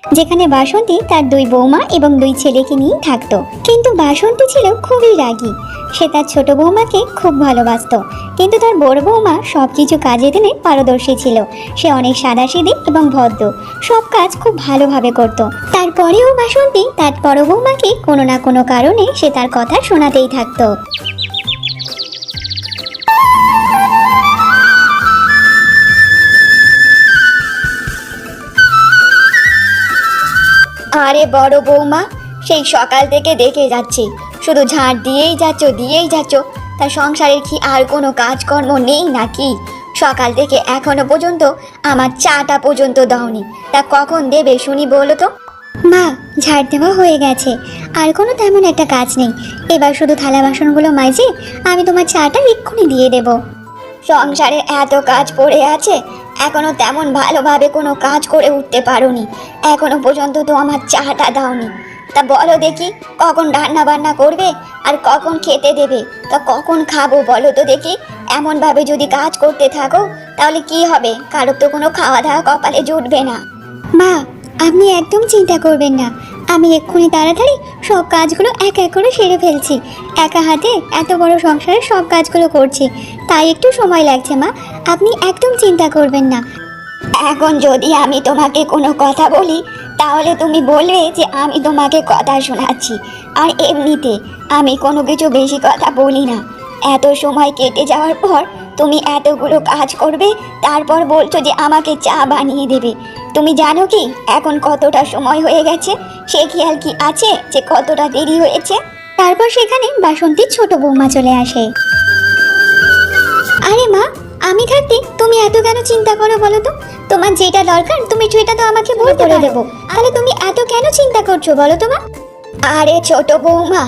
যেখানে বাসন্তী তার 2 বৌমা এবং 2 ছেলেকে নিয়ে থাকতো। কিন্তু বাসন্তী ছিল খুবই রাগী। সে তার ছোট বৌমাকে খুব ভালোবাসতো, কিন্তু তার বড় বৌমা সবকিছু কাজে দিনে পারদর্শী ছিল। সে অনেক সাদাসিধে এবং ভদ্র, সব কাজ খুব ভালোভাবে করত। তারপরেও বাসন্তী তার বড় বৌমাকে কোনো না কোনো কারণে সে তার কথা শোনাতেই থাকতো। আরে বড় বৌমা, সেই সকাল থেকে দেখে যাচ্ছি শুধু ঝাঁট দিয়েই যাচ্ছ। তা সংসারের কি আর কোনো কাজকর্ম নেই নাকি? সকাল থেকে এখনো পর্যন্ত আমার চাটা পর্যন্ত দাওনি, তা কখন দেবে শুনি বলো তো? মা, ঝাড় দেওয়া হয়ে গেছে, আর কোনো তেমন একটা কাজ নেই। এবার শুধু থালা বাসনগুলো মাজে আমি তোমার চাটা এক্ষুনি দিয়ে দেব। সংসারে এত কাজ পড়ে আছে, এখনো তেমন ভালোভাবে কোনো কাজ করে উঠতে পারোনি, এখনো পর্যন্ত তো আমার চাটা দাওনি। তা বলো দেখি, কখন রান্না বান্না করবে আর কখন খেতে দেবে? তা কখন খাবো বলো তো দেখি? এমনভাবে যদি কাজ করতে থাকো তাহলে কি হবে? কারোর তো কোনো খাওয়া দাওয়া কপালে জুটবে না। মা, আপনি একদম চিন্তা করবেন না, আমি এক্ষুনি তাড়াতাড়ি সব কাজগুলো এক এক করে সেরে ফেলছি। একা হাতে এত বড় সংসারে সব কাজগুলো করছি, তাই একটু সময় লাগছে। মা, আপনি একদম চিন্তা করবেন না। এখন যদি আমি তোমাকে কোনো কথা বলি তাহলে তুমি বলবে যে আমি তোমাকে কথা শোনাচ্ছি, আর এমনিতে আমি কোনো কিছু বেশি কথা বলি না। এত সময় কেটে যাওয়ার পর তুমি এতগুলো কাজ করবে, তারপর বলছো যে আমাকে চা বানিয়ে দেবে। তুমি জানো কি এখন কতটা সময় হয়ে গেছে? সে খেয়াল কি আছে যে কতটা দেরি হয়েছে? তারপর সেখানে বাসন্তীর ছোট বৌমা চলে আসে। আরে মা, আমি থাকতে তুমি এত কেন চিন্তা করো বলো তো? তোমার যেটা দরকার তুমি সেটা তো আমাকে বলতে করে দেবো, তাহলে তুমি এত কেন চিন্তা করছো বলো তো মা? আরে ছোট বৌমা,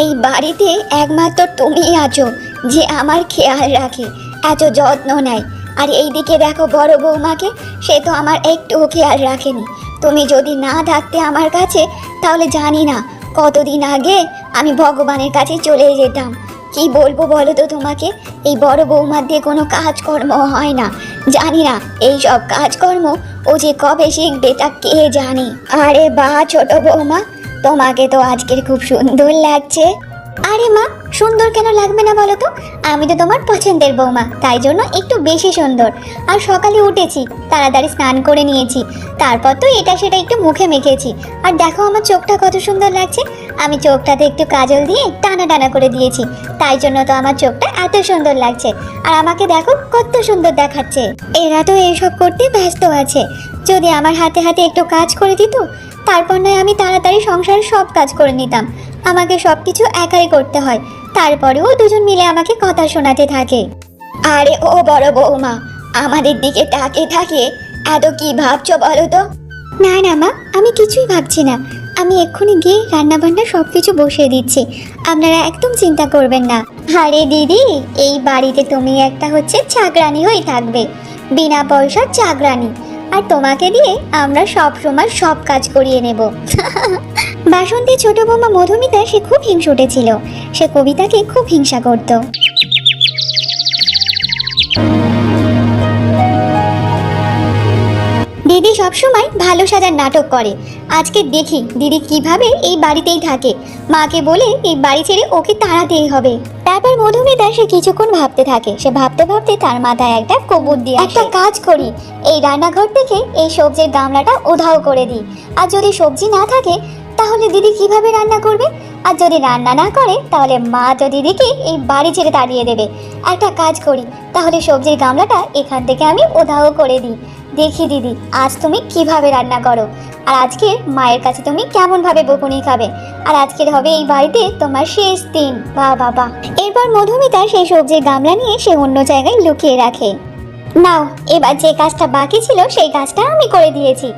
এই বাড়িতে একমাত্র তুমিই আছো যে আমার খেয়াল রাখে, এত যত্ন নেয়। আর এইদিকে দেখো বড় বৌমাকে, সে তো আমার একটু খেয়াল রাখেনি। তুমি যদি না থাকতে আমার কাছে, তাহলে জানি না কতদিন আগে আমি ভগবানের কাছে চলে যেতাম। কি বলবো বলো তো তোমাকে? এই বড় বৌমার দিয়ে কোনো কাজকর্ম হয় না। জানি না এই সব কাজকর্ম ও যে কবে শিখবে তা কে জানে। আরে বাহ ছোট বৌমা, তোমাকে তো আজকের খুব সুন্দর লাগছে। আরে মা, সুন্দর কেন লাগবে না বলো তো? আমি তো তোমার পছন্দের বৌমা, তাই জন্য একটু বেশি সুন্দর। আর সকালে উঠেছি, তাড়াতাড়ি স্নান করে নিয়েছি, তারপর তো এটা সেটা একটু মুখে মেখেছি। আর দেখো আমার চোখটা কত সুন্দর লাগছে। আমি চোখটাতে একটু কাজল দিয়ে টানা টানা করে দিয়েছি, তাই জন্য তো আমার চোখটা এত সুন্দর লাগছে। আর আমাকে দেখো কত সুন্দর দেখাচ্ছে। এরা তো এইসব করতে ব্যস্ত আছে। যদি আমার হাতে হাতে একটু কাজ করে দিত, তারপর নয় আমি তাড়াতাড়ি সংসারের সব কাজ করে নিতাম। আমাকে সব কিছু একাই করতে হয়, তারপরেও দুজন মিলে আমাকে কথা শোনাতে থাকে। আরে ও বড় বৌমা, আমাদের দিকে তাকে থাকে এত কি ভাবছো বলো তো? না না মা, আমি কিছুই ভাবছি না। আমি এক্ষুনি গিয়ে রান্না বান্না সব কিছু বসিয়ে দিচ্ছি, আপনারা একদম চিন্তা করবেন না। আরে দিদি, এই বাড়িতে তুমি একটা হচ্ছে চাকরানি হয়ে থাকবে, বিনা পয়সার চাকরানি। আর তোমাকে দিয়ে আমরা সব সময় সব কাজ করিয়ে নেব। বাসন্তী ছোট বৌমা মধুমিতা সে খুব হিংসুটে ছিল। সে কবিতাকে খুব হিংসা করত। দিদি সবসময় ভালো সাজার নাটক করে। আজকে দেখি দিদি কিভাবে এই বাড়িতেই থাকে। মাকে বলে এই বাড়ি ছেড়ে ওকে তাড়াতেই হবে। তারপর মধুমিতা সে কিছুক্ষণ ভাবতে থাকে। সে ভাবতে ভাবতে তার মাথায় একটা কবুর দিয়ে একটা কাজ করি, এই রান্নাঘর থেকে এই সবজির গামলাটা উধাও করে দিই। আর যদি সবজি না থাকে তাহলে দিদি কিভাবে রান্না করবে? আর যদি রান্না না করে তাহলে মা তো দিদিকে এই বাড়ি ছেড়ে তাড়িয়ে দেবে। একটা কাজ করি, তাহলে সবজির গামলাটা এখান থেকে আমি উধাও করে দিই। দেখি দিদি আজ তুমি কিভাবে রান্না করো, আর আজকে মায়ের কাছে তুমি কেমন ভাবে বকুনি খাবে। আর আজকের হবে এই বাড়িতে তোমার শেষ দিন। বাহ বাবা। এরপর মধুমিতা সেই সবজির গামলা নিয়ে সে অন্য জায়গায় লুকিয়ে রাখে। নাও, এবার যে কাজটা বাকি ছিল সেই কাজটা আমি করে দিয়েছি।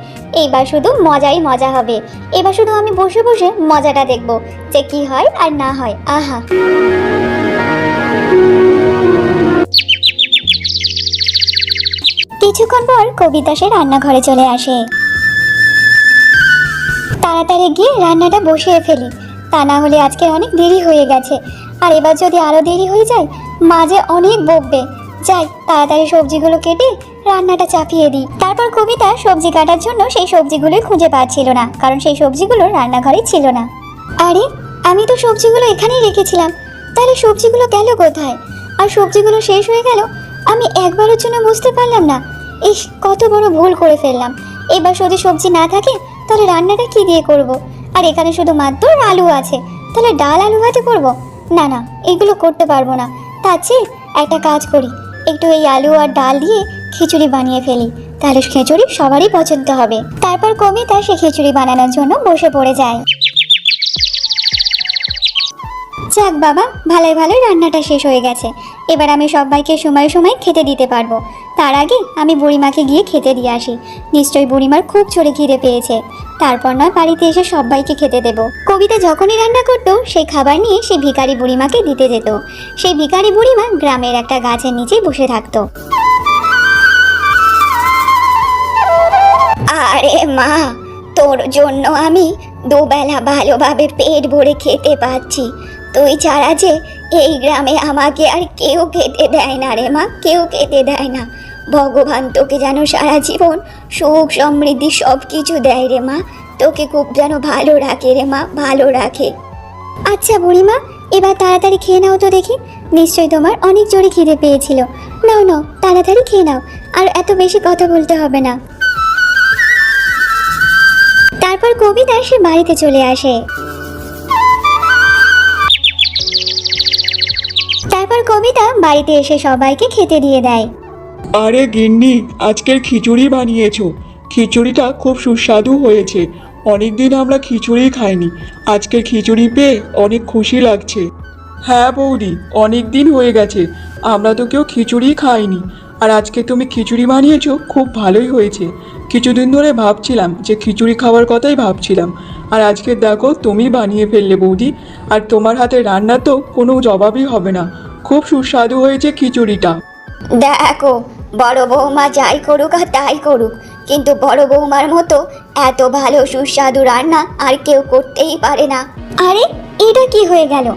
এইবার শুধু মজাই মজা হবে। এবার শুধু আমি বসে বসে মজাটা দেখবো যে কি হয় আর না হয়। আহা। কিছুক্ষণ পর কবিতা সে রান্নাঘরে চলে আসে। তাড়াতাড়ি গিয়ে রান্নাটা বসিয়ে ফেলি, তা না হলে আজকে অনেক দেরি হয়ে গেছে। আর এবার যদি আরো দেরি হয়ে যায় মা যে অনেক বকবে যাই তাড়াতাড়ি সবজিগুলো কেটে রান্নাটা চাপিয়ে দিই। তারপর কবিতা সবজি কাটার জন্য সেই সবজিগুলোই খুঁজে পাচ্ছিল না, কারণ সেই সবজিগুলো রান্নাঘরে ছিল না। আরে আমি তো সবজিগুলো এখানেই রেখেছিলাম, তাহলে সবজিগুলো গেল কোথায়? আর সবজিগুলো শেষ হয়ে গেল, আমি একবারের জন্য বুঝতে পারলাম না। ইস, কত বড় ভুল করে ফেললাম। এবার যদি সবজি না থাকে তাহলে রান্নাটা কি দিয়ে করব? আর এখানে শুধু মাত্র আলু আছে, তাহলে ডাল আলু ভাতে করব? না না, এগুলো করতে পারবো না। তার চেয়ে একটা কাজ করি, একটু এই আলু আর ডাল দিয়ে খিচুড়ি বানিয়ে ফেলি, তাহলে খিচুড়ি সবারই পছন্দ হবে। তারপর কবিতা সে খিচুড়ি বানানোর জন্য বসে পড়ে যায়। যাক বাবা, ভালোই ভালোই রান্নাটা শেষ হয়ে গেছে। এবার আমি সবাইকে সময় সময় খেতে দিতে পারবো। তার আগে আমি বুড়িমাকে গিয়ে খেতে দিয়ে আসি। নিশ্চয়ই বুড়িমার খুব জোরে খিদে পেয়েছে। তারপর নয় বাড়িতে এসে সবাইকে খেতে দেব। কবিতা যখনই রান্না করতো সেই খাবার নিয়ে সেই ভিখারি বুড়িমাকে দিতে যেত। সেই ভিখারি বুড়িমা গ্রামের একটা গাছের নিচেই বসে থাকতো। আরে মা, তোর জন্য আমি দুবেলা ভালোভাবে পেট ভরে খেতে পাচ্ছি। তুই ছাড়া যে এই গ্রামে আমাকে আর কেউ খেতে দেয় না রে মা, কেউ খেতে দেয় না। ভগবান তোকে যেন সারা জীবন সুখ সমৃদ্ধি সব কিছু দেয় রে মা, তোকে খুব যেন ভালো রাখে রে মা, ভালো রাখে। আচ্ছা বুড়িমা, এবার তাড়াতাড়ি খেয়ে নাও তো দেখি। নিশ্চয়ই তোমার অনেক জোরে খিদে পেয়েছিল। নাও নাও, তাড়াতাড়ি খেয়ে নাও, আর এত বেশি কথা বলতে হবে না। তারপর কবিতা সে বাড়িতে চলে আসে। তারপর কবিতা বাড়িতে এসে সবাইকে খেতে দিয়ে দেয়। আরে গিন্নি, আজকের খিচুড়ি বানিয়েছো। খিচুড়িটা খুব সুস্বাদু হয়েছে। অনেকদিন আমরা খিচুড়ি খাইনি, আজকের খিচুড়ি পেয়ে অনেক খুশি লাগছে। হ্যাঁ বৌদি, অনেক দিন হয়ে গেছে, আমরা তো কেউ খিচুড়ি খাইনি। আর আজকে তুমি খিচুড়ি বানিয়েছো, খুব ভালোই হয়েছে। কিছুদিন ধরে ভাবছিলাম যে খিচুড়ি খাওয়ার কথাই ভাবছিলাম, আর আজকে দেখো তুমি বানিয়ে ফেললে বৌদি। আর তোমার হাতে রান্না তো কোনো জবাবই হবে না, খুব সুস্বাদু হয়েছে খিচুড়িটা। দেখো, বড় বৌমা যাই করুক আর তাই করুক, কিন্তু বড় বৌমার মতো এত ভালো সুস্বাদু রান্না আর কেউ করতেই পারে না। আরে এটা কি হয়ে গেল?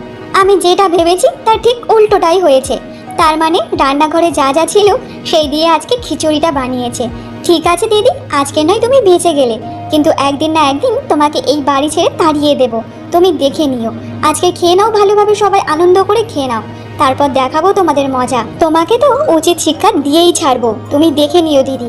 আমি যেটা ভেবেছি তার ঠিক উল্টোটাই হয়েছে। তার মানে রান্নাঘরে যা যা ছিল সেই দিয়ে আজকে খিচুড়িটা বানিয়েছে। ঠিক আছে দিদি, আজকে নয় তুমি বেঁচে গেলে, কিন্তু একদিন না একদিন তোমাকে এই বাড়ি ছেড়ে তাড়িয়ে দেব। তুমি দেখে নিও। আজকে খেয়ে নাও ভালোভাবে, সবাই আনন্দ করে খেয়ে নাও, তারপর দেখাবো তোমাদের মজা। তোমাকে তো উচিত শিক্ষা দিয়েই ছাড়বো, তুমি দেখে নিও দিদি।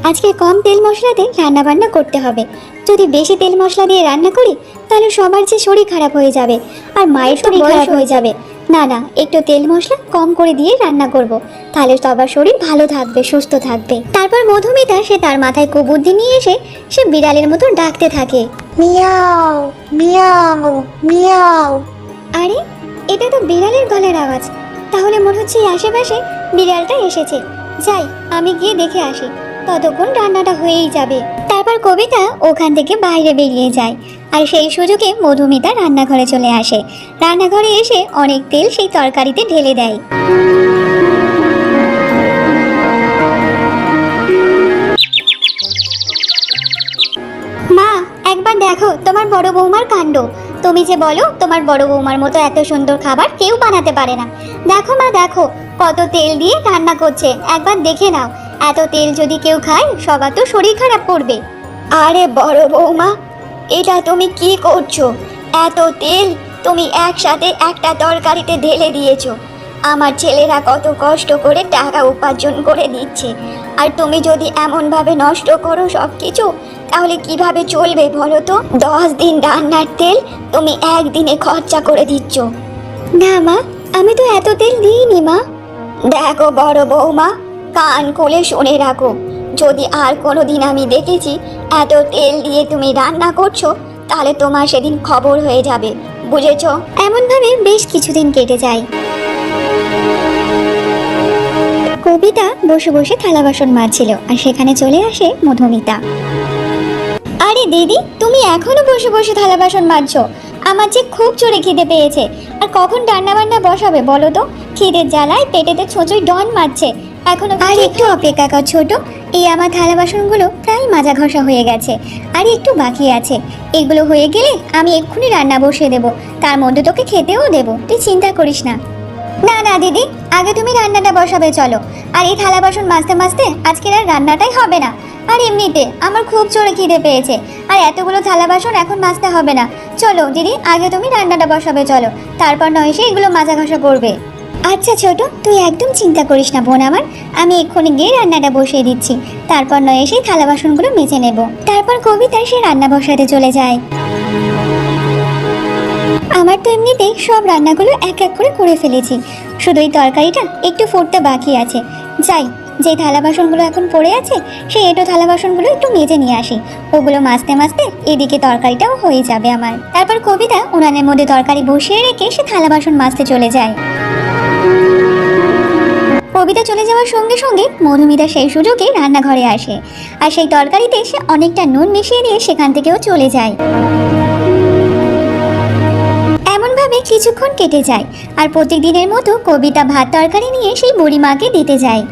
আজকে কম তেল মশলাতে রান্না বান্না করতে হবে। যদি বেশি তেল মশলা দিয়ে রান্না করি তাহলে সবার যে শরীর খারাপ হয়ে যাবে, আর মায়ের শরীর খারাপ হয়ে যাবে। না না, একটু তেল মশলা কম করে দিয়ে রান্না করব, তাহলে সবার শরীর ভালো থাকবে, সুস্থ থাকবে। তারপর মধুমিতা সে তার মাথায় কুবুদ্ধি নিয়ে এসে সে বিড়ালের মতো ডাকতে থাকে, মিয়াও মিয়াও মিয়াও। আরে এটা তো বিড়ালের গলার আওয়াজ। তাহলে মনে হচ্ছে এই আশেপাশে বিড়ালটা এসেছে। যাই, আমি গিয়ে দেখে আসি, ততক্ষণ রান্নাটা হয়েই যাবে। তারপর কবিতা ওখান থেকে বাইরে বেরিয়ে যায়, আর সেই সুযোগে মধুমিতা রান্নাঘরে চলে আসে। রান্নাঘরে এসে অনেক তেল সেই তরকারিতে ঢেলে দেয়। মা, একবার দেখো তোমার বড় বৌমার কাণ্ড। তুমি যে বলো তোমার বড় বৌমার মতো এত সুন্দর খাবার কেউ বানাতে পারে না। দেখো মা, দেখো কত তেল দিয়ে রান্না করছে, একবার দেখে নাও। এত তেল যদি কেউ খায় সবার তো শরীর খারাপ করবে। আরে বড় বৌমা, এটা তুমি কি করছো? এত তেল তুমি একসাথে একটা তরকারিতে ঢেলে দিয়েছো। আমার ছেলেরা কত কষ্ট করে টাকা উপার্জন করে দিচ্ছে, আর তুমি যদি এমনভাবে নষ্ট করো সব কিছু, তাহলে কিভাবে চলবে বলো তো? 10 দিন রান্নার তেল তুমি একদিনে খরচা করে দিচ্ছ। না মা, আমি তো এত তেল দিইনি মা। দেখো বড় বৌমা, কান খুলে শুনে রাখো, যদি আর কোনোদিন আমি দেখেছি এত তেল দিয়ে তুমি রান্না করছো, তাহলে তোমার সেদিন খবর হয়ে যাবে, বুঝেছো? এমনভাবে বেশ কিছুদিন কেটে যায়। কবিতা বসে বসে থালা বাসন মাজছিল, আর সেখানে চলে আসে মধুমিতা। আরে দিদি, তুমি এখনো বসে বসে থালা বাসন মাজছো? আমার যে খুব জোরে খিদে পেয়েছে, আর কখন রান্না বান্না বসাবে বলো তো? খিদের জ্বালায় পেটেতে ছোঁচোই ডন মারছে। এখনো আর একটু অপেক্ষা কর ছোট, এই আমার থালা বাসনগুলো প্রায় মাজা ঘষা হয়ে গেছে, আর একটু বাকি আছে। এগুলো হয়ে গেলে আমি এক্ষুনি রান্না বসিয়ে দেবো, তার মধ্যে তোকে খেতেও দেবো, তুই চিন্তা করিস না। না না দিদি, আগে তুমি রান্নাটা বসাবে চলো। আর এই থালা বাসন মাজতে মাজতে আজকের আর রান্নাটাই হবে না। আর এমনিতে আমার খুব জোরে খিদে পেয়েছে, আর এতগুলো থালা বাসন এখন মাজতে হবে না। চলো দিদি, আগে তুমি রান্নাটা বসাবে চলো, তারপর নয় এসে এগুলো মাজা ঘষা করবে। আচ্ছা ছোট, তুই একদম চিন্তা করিস না বোন আমার, আমি এক্ষুনি গিয়ে রান্নাটা বসিয়ে দিচ্ছি, তারপর নয় এসে থালা বাসনগুলো মেজে নেব। তারপর কবিতা সে রান্না বসাতে চলে যায়। আমার তো এমনিতেই সব রান্নাগুলো এক এক করে ফেলেছি, শুধু এই তরকারিটা একটু ফুটতে বাকি আছে। যাই, যে থালা বাসনগুলো এখন পড়ে আছে সেই এঁটো থালা বাসনগুলো একটু মেজে নিয়ে আসি, ওগুলো মাজতে মাজতে এদিকে তরকারিটাও হয়ে যাবে আমার। তারপর কবিতা উনানের মধ্যে তরকারি বসিয়ে রেখে সে থালা বাসন মাজতে চলে যায়। কবিতা চলে যাওয়ার সঙ্গে সঙ্গে মধুমিতা সেই সুযোগে রান্নাঘরে আসে, আর সেই তরকারিতে সে অনেকটা নুন মিশিয়ে দিয়ে সেখান থেকেও চলে যায়। এমনভাবে কিছুক্ষণ কেটে যায়, আর প্রত্যেক দিনের মতো কবিতা ভাত তরকারি নিয়ে সেই বুড়িমাকে দিতে যায়।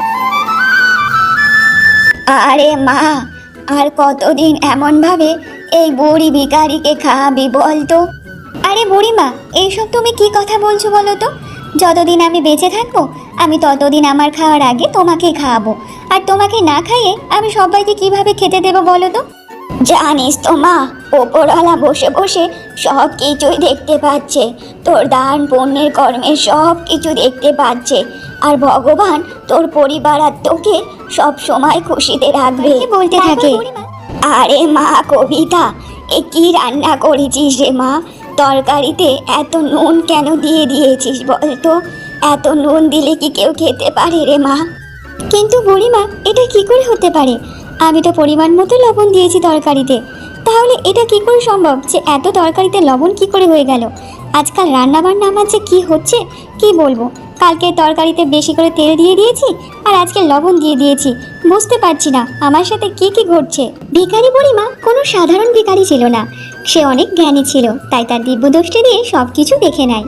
আরে মা, আর কতদিন এমনভাবে এই বুড়ি ভিখারিকে খাওয়াবি বলতো? আরে বুড়িমা, এইসব তুমি কি কথা বলছো বলো তো? যতদিন আমি বেঁচে থাকবো আমি ততদিন আমার খাওয়ার আগে তোমাকেই খাওয়াবো, আর তোমাকে না খাইয়ে আমি সবাইকে কিভাবে খেতে দেবো বলো তো? জানিস তো মা, ওপরওয়ালা বসে বসে সব কিছুই দেখতে পাচ্ছে, তোর দান পুণ্যের কর্মের সব কিছু দেখতে পাচ্ছে, আর ভগবান তোর পরিবার আর তোকে সব সময় খুশিতে রাখবে। কি বলতে থাকে? আরে মা কবিতা, এ কি রান্না করেছিস রে মা? তরকারিতে এত নুন কেন দিয়ে দিয়েছিস বলতো? এত নুন দিলে কি কেউ খেতে পারে রে মা? কিন্তু বুড়িমা, এটা কি করে হতে পারে? আমি তো পরিমাণ মতো লবণ দিয়েছি তরকারিতে, তাহলে এটা কি করে সম্ভব যে এত তরকারিতে লবণ কি করে হয়ে গেল? আজকাল রান্না বান্না আমার যে কি হচ্ছে কি বলবো। কালকে তরকারিতে বেশি করে তেল দিয়ে দিয়েছি, আর আজকে লবণ দিয়ে দিয়েছি, বুঝতে পারছি না আমার সাথে কি কি ঘটছে। ভিখারি বুড়িমা কোনো সাধারণ ভিখারি ছিল না, সে অনেক জ্ঞানী ছিল, তাই তার দিব্য দৃষ্টি দিয়ে সব কিছু দেখে নেয়।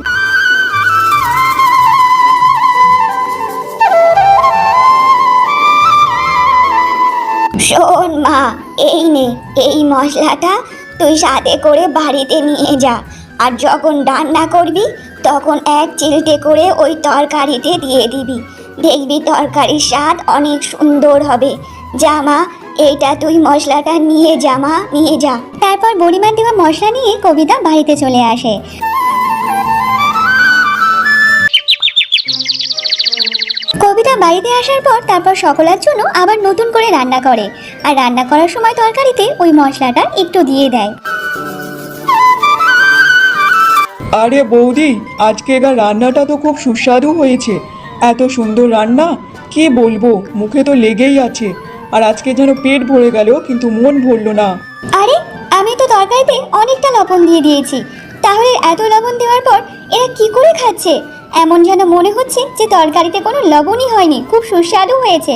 শোন মা, এই নে, এই মশলাটা তুই সাথে করে বাড়িতে নিয়ে যা, আর যখন রান্না করবি তখন এক চিলটে করে ওই তরকারিতে দিয়ে দিবি, দেখবি তরকারির স্বাদ অনেক সুন্দর হবে। যা মা, এইটা তুই মশলাটা নিয়ে যা মা, নিয়ে যা। তারপর বুড়িমার দেওয়া মশলা নিয়ে কবিতা বাড়িতে চলে আসে। কবিতা বাড়িতে আসার পর তারপর সকলের জন্য আবার নতুন করে রান্না করে, আর রান্না করার সময় তরকারিতে ওই মশলাটা একটু দিয়ে দেয়। আরে বৌদি, আজকের রান্নাটা তো খুব সুস্বাদু হয়েছে। এত সুন্দর রান্না, কি বলবো, মুখে তো লেগেই আছে। আর আজকে যেন পেট ভরে গেল, কিন্তু মন ভরলো না। আরে, আমি তো তরকারিতে অনেকটা লবণ দিয়ে দিয়েছি, তাহলে এত লবণ দেওয়ার পর এরা কি করে খাচ্ছে? এমন যেন মনে হচ্ছে যে তরকারিতে কোনো লবণই হয়নি, খুব সুস্বাদু হয়েছে।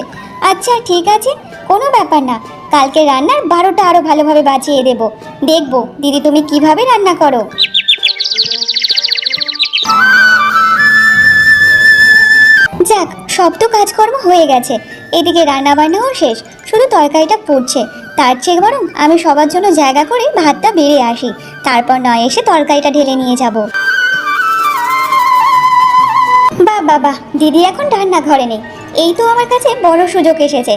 আচ্ছা ঠিক আছে, কোনো ব্যাপার না, কালকে রান্নার 12টা আরো ভালোভাবে বাঁচিয়ে দেব। দেখবো দিদি তুমি কিভাবে রান্না করো। যাক, সব তো কাজকর্ম হয়ে গেছে, এদিকে রান্না বান্নাও শেষ, শুধু তরকারিটা পুড়ছে। তার চেয়ে বরং আমি সবার জন্য জায়গা করে ভাতটা বেড়ে আসি, তারপর নয় এসে তরকারিটা ঢেলে নিয়ে যাব। বাবা, দিদি এখন রান্নাঘরে নেই, এই তো আমার কাছে বড় সুযোগ এসেছে।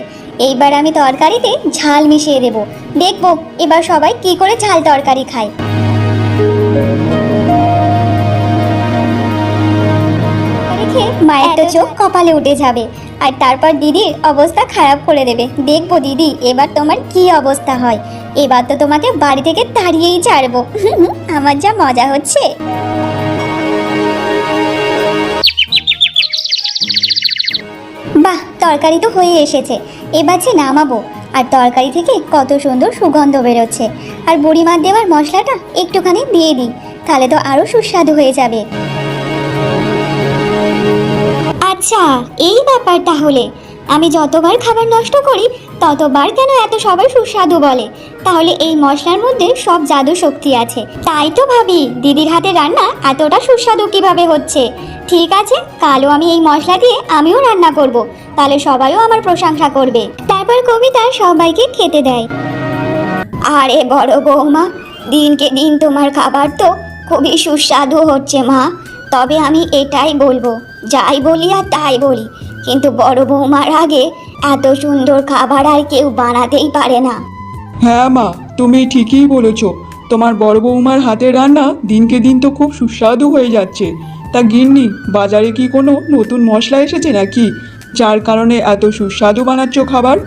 এইবার আমি তরকারিতে ঝাল মিশিয়ে দেব, দেখবো এবার সবাই কি করে ঝাল তরকারি খায়। মায়ের তো চোখ কপালে উঠে যাবে, আর তারপর দিদির অবস্থা খারাপ করে দেবে। দেখবো দিদি এবার তোমার কি অবস্থা হয়, এবার তো তোমাকে বাড়ি থেকে তাড়িয়েই ছাড়বো। আমার যা মজা হচ্ছে। বাহ, তরকারি তো হয়ে এসেছে, এবার যে নামাবো। আর তরকারি থেকে কত সুন্দর সুগন্ধ বেরোচ্ছে, আর বুড়িমার দেওয়ার মশলাটা একটুখানি দিয়ে দিই, তাহলে তো আরো সুস্বাদু হয়ে যাবে। আচ্ছা, এই ব্যাপার তাহলে। আমি যতবার খাবার নষ্ট করি ততবার কেন এত সবাই সুস্বাদু বলে? তাহলে এই মশলার মধ্যে সব জাদু শক্তি আছে। তাই তো ভাবি দিদির হাতে রান্না এতটা সুস্বাদু কিভাবে হচ্ছে। ঠিক আছে, কালও আমি এই মশলা দিয়ে আমিও রান্না করব, তাহলে সবাইও আমার প্রশংসা করবে। তারপর তারপর কবিতা সবাইকে খেতে দেয়। আরে বড় বৌমা, দিনকে দিন তোমার খাবার তো খুবই সুস্বাদু হচ্ছে মা। তবে আমি এটাই বলবো, যাই বলি আর তাই বলি, কিন্তু বড় বৌমার আগে এত সুন্দর খাবার আর কেউ বানাতেই পারে না। হ্যাঁ মা, তুমি ঠিকই বলেছ। তোমার বড় বৌমার হাতের রান্না দিনকে দিন তো খুব সুস্বাদু হয়ে যাচ্ছে। তা গিন্নি, বাজারে কি কোনো নতুন মশলা এসেছে নাকি, যার কারণে এত সুস্বাদু বানাচ্ছ খাবার?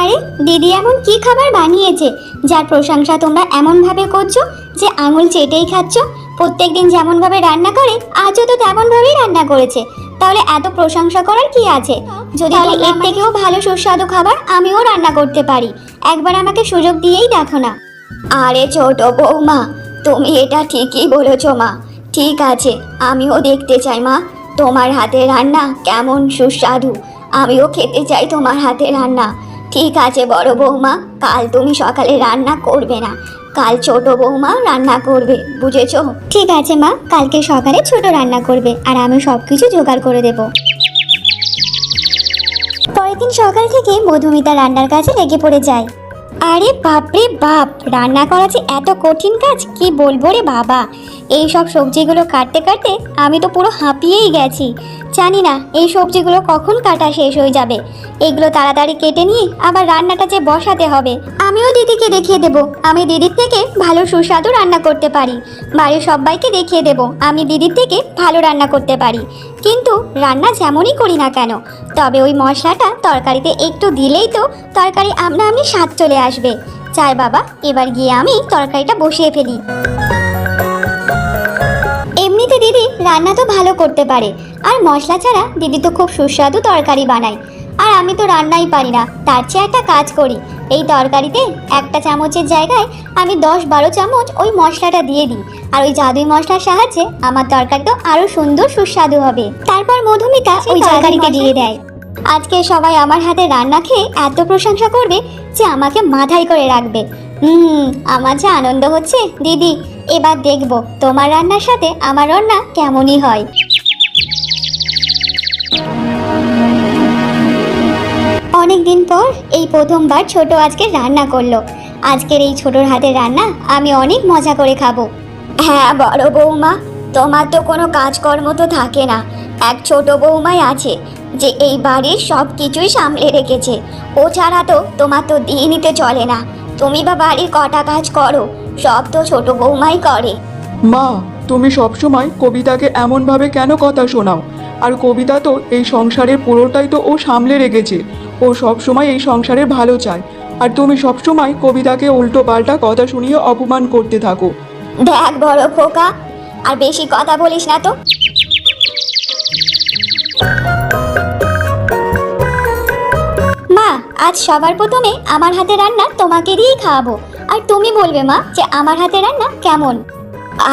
আরে দিদি এমন কি খাবার বানিয়েছে যার প্রশংসা তোমরা এমনভাবে করছো যে আঙুল চেটেই খাচ্ছ? প্রত্যেকদিন যেমনভাবে রান্না করে আজও তো তেমনভাবেই রান্না করেছে, তাহলে এত প্রশংসা করার কি আছে? যদি তাহলে এর থেকেও ভালো সুস্বাদু খাবার আমিও রান্না করতে পারি, একবার আমাকে সুযোগ দিয়েই দেখো না। আরে ছোট বৌমা, তুমি এটা ঠিকই বলেছ মা। ঠিক আছে, আমিও দেখতে চাই মা তোমার হাতে রান্না কেমন সুস্বাদু। আমিও খেতে চাই তোমার হাতে রান্না। ঠিক আছে বড় বৌমা, কাল তুমি সকালে রান্না করবে না, কাল ছোট বৌমা রান্না করবে, বুঝেছো? ঠিক আছে মা, কালকে সকালে ছোট রান্না করবে আর আমি সবকিছু জোগাড় করে দেব। পরের দিন সকাল থেকে মধুমিতা রান্নার কাজে লেগে পড়ে যায়। আরে বাপরে বাপ, রান্না করা যে এত কঠিন কাজ কি বলবো রে বাবা। এই সব সবজিগুলো কাটতে কাটতে আমি তো পুরো হাঁপিয়েই গেছি। জানি না এই সবজিগুলো কখন কাটা শেষ হয়ে যাবে। এগুলো তাড়াতাড়ি কেটে নিয়ে আবার রান্নাটা যে বসাতে হবে। আমিও দিদিকে দেখিয়ে দেব আমি দিদির থেকে ভালো সুস্বাদু রান্না করতে পারি। বাড়ির সবাইকে দেখিয়ে দেব আমি দিদির থেকে ভালো রান্না করতে পারি। কিন্তু রান্না যেমনই করি না কেন, তবে ওই মশলাটা তরকারিতে একটু দিলেই তো তরকারি আমনা আমনি স্বাদ চলে আসবে। চাই বাবা, এবার গিয়ে আমি তরকারিটা বসিয়ে ফেলি। এমনিতে দিদি রান্না তো ভালো করতে পারে, আর মশলা ছাড়া দিদি তো খুব সুস্বাদু তরকারি বানায়। আর আমি তো রান্নাই পারি না। তার চেয়ে একটা কাজ করি, এই তরকারিতে একটা চামচের জায়গায় আমি 10-12 চামচ ওই মশলাটা দিয়ে দিই, আর ওই জাদুই মশলার সাহায্যে আমার তরকারি তো আরো সুন্দর সুস্বাদু হবে। তারপর মধুমিতা ওই তরকারিতে দিয়ে দেয়। আজকে সবাই আমার হাতে রান্না খেয়ে এত প্রশংসা করবে যে আমাকে মাথায় করে রাখবে। আমার যে আনন্দ হচ্ছে দিদি, এবার দেখবো তোমার রান্নার সাথে আমার রান্না কেমনই হয়। অনেকদিন পর এই প্রথমবার ছোট আজকে রান্না করলো। আজকের এই ছোটর হাতের রান্না আমি অনেক মজা করে খাবো। হ্যাঁ বড় বৌমা, তোমার তো কোনো কাজকর্ম তো থাকে না, এক ছোট বৌমাই আছে যে এই বাড়ির সব কিছুই সামলে রেখেছে। ও ছাড়া তো তোমার তো দিনইতে চলে না। তুমি বা বাড়ির কটা কাজ করো, সব তো ছোট বৌমাই করে। মা, তুমি সবসময় কবিতাকে এমনভাবে কেন কথা শোনাও? আর কবিতা তো এই সংসারের পুরোটাই তো ও সামলে রেখেছে। ও সবসময় এই সংসারের ভালো চায়, আর তুমি সবসময় কবিতাকে উল্টো পাল্টা কথা শুনিয়ে অপমান করতে থাকো। দেখ বড় খোকা, আর বেশি কথা বলিস না তো। মা, আজ সবার প্রথমে আমার হাতে রান্না তোমাকে দিয়েই খাওয়াবো, আর তুমি বলবে মা যে আমার হাতে রান্না কেমন।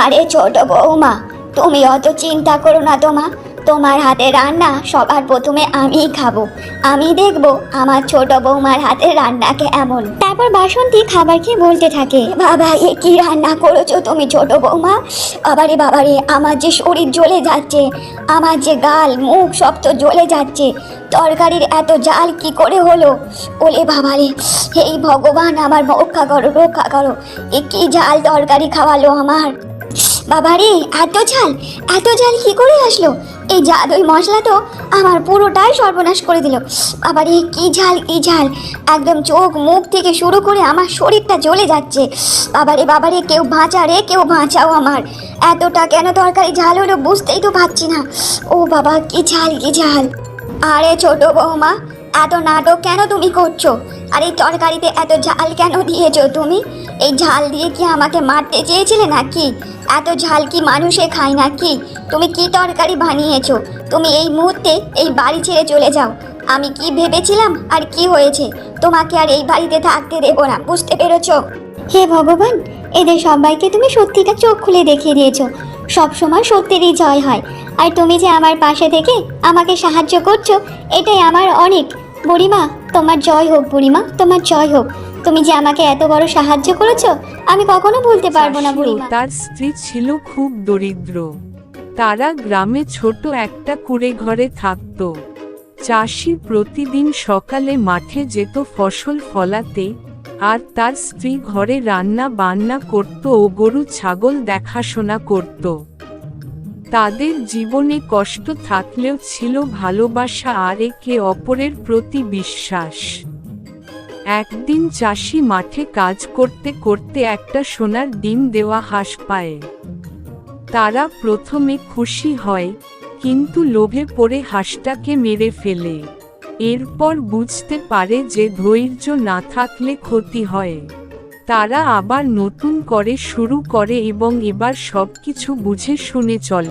আরে ছোট বৌমা, তুমি অত চিন্তা করো না তো মা। তোমার হাতে রান্না সবার প্রথমে আমিই খাবো। আমি দেখবো আমার ছোট বৌমার হাতে রান্না কেমন। তারপর বাসন্তী খাবার খেয়ে বলতে থাকে, বাবা, এ কি রান্না করেছো তুমি ছোট বৌমা? বাবারে বাবারে, আমার যে শরীর জ্বলে যাচ্ছে, আমার যে গাল মুখ সব তো জ্বলে যাচ্ছে। তরকারির এত জাল কি করে হলো? ওলে বাবারে, এই ভগবান আমার রক্ষা করো, রক্ষা করো। এ কি জাল তরকারি খাওয়ালো আমার। বাবারে, এত ঝাল, এত ঝাল কি করে আসলো? এই জাদুই মশলা তো আমার পুরোটাই সর্বনাশ করে দিল। বাবারে, কি ঝাল, কি ঝাল, একদম চোখ মুখ থেকে শুরু করে আমার শরীরটা জ্বলে যাচ্ছে। বাবারে বাবারে, কেউ বাঁচা রে, কেউ বাঁচাও আমার। এতটা কেন তরকারি ঝাল হলো বুঝতেই তো পারছি না। ও বাবা, কি ঝাল, কি ঝাল। আরে ছোট বৌমা, এত নাটক কেন তুমি করছো? আর এই তরকারিতে এত ঝাল কেন দিয়েছো তুমি? এই ঝাল দিয়ে কি আমাকে মারতে চেয়েছিলে নাকি? এত ঝাল কি মানুষে খায় নাকি? তুমি কি তরকারি বানিয়েছো? তুমি এই মুহূর্তে এই বাড়ি ছেড়ে চলে যাও। আমি কি ভেবেছিলাম আর কি হয়েছে? তোমাকে আর এই বাড়িতে থাকতে দেবো না, বুঝতে পেরেছো? হে ভগবান, এদের সবাইকে তুমি সত্যিটা চোখ খুলে দেখিয়ে দিয়েছো। সবসময় সত্যেরই জয় হয়, আর তুমি যে আমার পাশে থেকে আমাকে সাহায্য করছো, এটাই আমার অনেক। বুড়িমা, তোমার জয় হোক। বুড়িমা, তোমার জয় হোক। তুমি যে আমাকে এত বড় সাহায্য করেছো, আমি কখনো ভুলতে পারবো না বুড়িমা। তার স্ত্রী ছিল খুব দরিদ্র। তারা গ্রামে ছোট একটা কুঁড়ে ঘরে থাকত। চাষি প্রতিদিন সকালে মাঠে যেত ফসল ফলাতে, আর তার স্ত্রী ঘরে রান্না বান্না করত ও গরু ছাগল দেখাশোনা করত। তাদের জীবনে কষ্ট থাকলেও ছিল ভালোবাসা আর একে অপরের প্রতি বিশ্বাস। একদিন চাষি মাঠে কাজ করতে করতে একটা সোনার ডিম দেওয়া হাঁস পায়। তারা প্রথমে খুশি হয়, কিন্তু লোভে পড়ে হাঁসটাকে মেরে ফেলে। এরপর বুঝতে পারে যে ধৈর্য না থাকলে ক্ষতি হয়। তারা আবার নতুন করে শুরু করে এবং এবার সবকিছু বুঝে শুনে চলে।